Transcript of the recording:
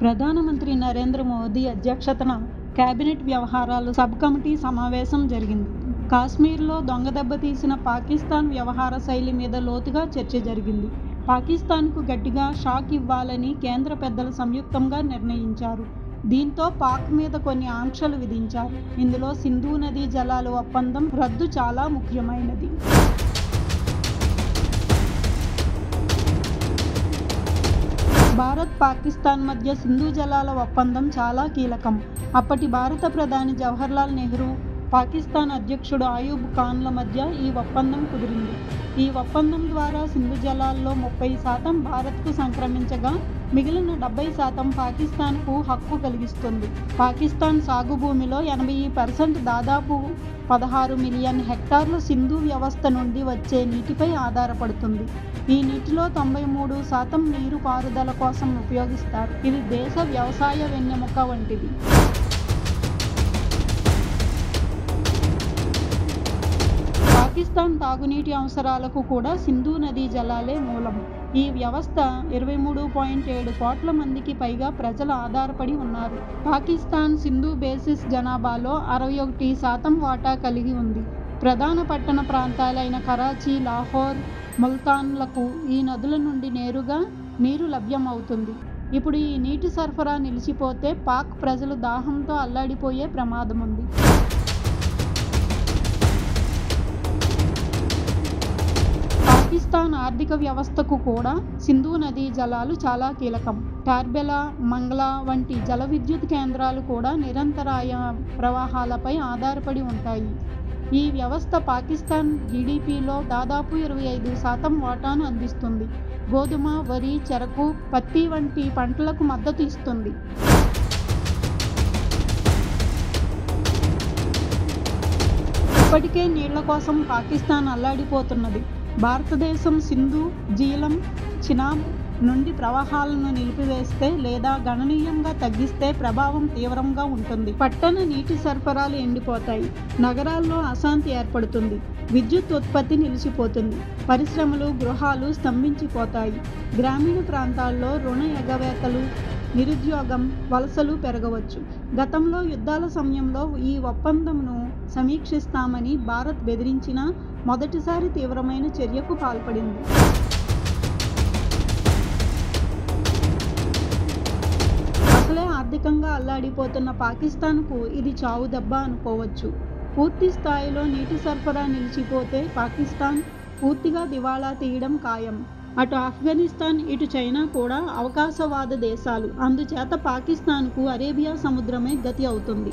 ప్రధానమంత్రి నరేంద్ర మోదీ అధ్యక్షతన కేబినెట్ వ్యవహారాలు సబ్ కమిటీ సమావేశం జరిగింది. కాశ్మీర్లో దొంగ దెబ్బతీసిన పాకిస్తాన్ వ్యవహార శైలి మీద లోతుగా చర్చ జరిగింది. పాకిస్తాన్కు గట్టిగా షాక్ ఇవ్వాలని కేంద్ర పెద్దలు సంయుక్తంగా నిర్ణయించారు. దీంతో పాక్ మీద కొన్ని ఆంక్షలు విధించారు. ఇందులో సింధు నదీ జలాల ఒప్పందం రద్దు చాలా ముఖ్యమైనది. భారత్ పాకిస్తాన్ మధ్య సింధు జలాల ఒప్పందం చాలా కీలకం. అప్పటి భారత ప్రధాని జవహర్లాల్ నెహ్రూ, పాకిస్తాన్ అధ్యక్షుడు అయూబ్ ఖాన్ల మధ్య ఈ ఒప్పందం కుదిరింది. ఈ ఒప్పందం ద్వారా సింధు జలాల్లో 30% భారత్కు సంక్రమించగా మిగిలిన 70% పాకిస్తాన్కు హక్కు కలిగిస్తుంది. పాకిస్తాన్ సాగు భూమిలో 80% దాదాపు 16 మిలియన్ హెక్టార్లు సింధు వ్యవస్థ నుండి వచ్చే నీటిపై ఆధారపడుతుంది. ఈ నీటిలో 93% నీరు పారుదల కోసం ఉపయోగిస్తారు. ఇది దేశ వ్యవసాయ వెన్నెముక వంటిది. పాకిస్తాన్ తాగునీటి అవసరాలకు కూడా సింధు నదీ జలాలే మూలం. ఈ వ్యవస్థ 23.7 కోట్ల మందికి పైగా ప్రజలు ఆధారపడి ఉన్నారు. పాకిస్తాన్ సింధు బేసిస్ జనాభాలో 61% వాటా కలిగి ఉంది. ప్రధాన పట్టణ ప్రాంతాలైన కరాచీ, లాహోర్, ముల్తాన్లకు ఈ నదుల నుండి నేరుగా నీరు లభ్యమవుతుంది. ఇప్పుడు ఈ నీటి సరఫరా నిలిచిపోతే పాక్ ప్రజలు దాహంతో అల్లాడిపోయే ప్రమాదం ఉంది. పాకిస్తాన్ ఆర్థిక వ్యవస్థకు కూడా సింధు నదీ జలాలు చాలా కీలకం. టార్బెలా, మంగ్లా వంటి జల విద్యుత్ కేంద్రాలు కూడా నిరంతరాయ ప్రవాహాలపై ఆధారపడి ఉంటాయి. ఈ వ్యవస్థ పాకిస్తాన్ జీడీపీలో దాదాపు 25% వాటాను అందిస్తుంది. గోధుమ, వరి, చెరకు, పత్తి వంటి పంటలకు మద్దతు ఇస్తుంది. ఇప్పటికే నీళ్ల కోసం పాకిస్తాన్ అల్లాడిపోతున్నది. భారతదేశం సింధు, జీలం, చినాబ్ నుండి ప్రవాహాలను నిలిపివేస్తే లేదా గణనీయంగా తగ్గిస్తే ప్రభావం తీవ్రంగా ఉంటుంది. పట్టణ నీటి సరఫరాలు ఎండిపోతాయి. నగరాల్లో అశాంతి ఏర్పడుతుంది. విద్యుత్ ఉత్పత్తి నిలిచిపోతుంది. పరిశ్రమలు, గృహాలు స్తంభించిపోతాయి. గ్రామీణ ప్రాంతాల్లో రుణ ఎగవేతలు, నిరుద్యోగం, వలసలు పెరగవచ్చు. గతంలో యుద్ధాల సమయంలో ఈ ఒప్పందంను సమీక్షిస్తామని భారత్ బెదిరించినా మొదటిసారి తీవ్రమైన చర్యకు పాల్పడింది. అసలే ఆర్థికంగా అల్లాడిపోతున్న పాకిస్తాన్కు ఇది చావు దెబ్బ అనుకోవచ్చు. పూర్తి స్థాయిలో నీటి సరఫరా నిలిచిపోతే పాకిస్తాన్ పూర్తిగా దివాళా తీయడం ఖాయం. అటు ఆఫ్ఘనిస్తాన్, ఇటు చైనా కూడా అవకాశవాద దేశాలు. అందుచేత పాకిస్తాన్కు అరేబియా సముద్రమే గతి అవుతుంది.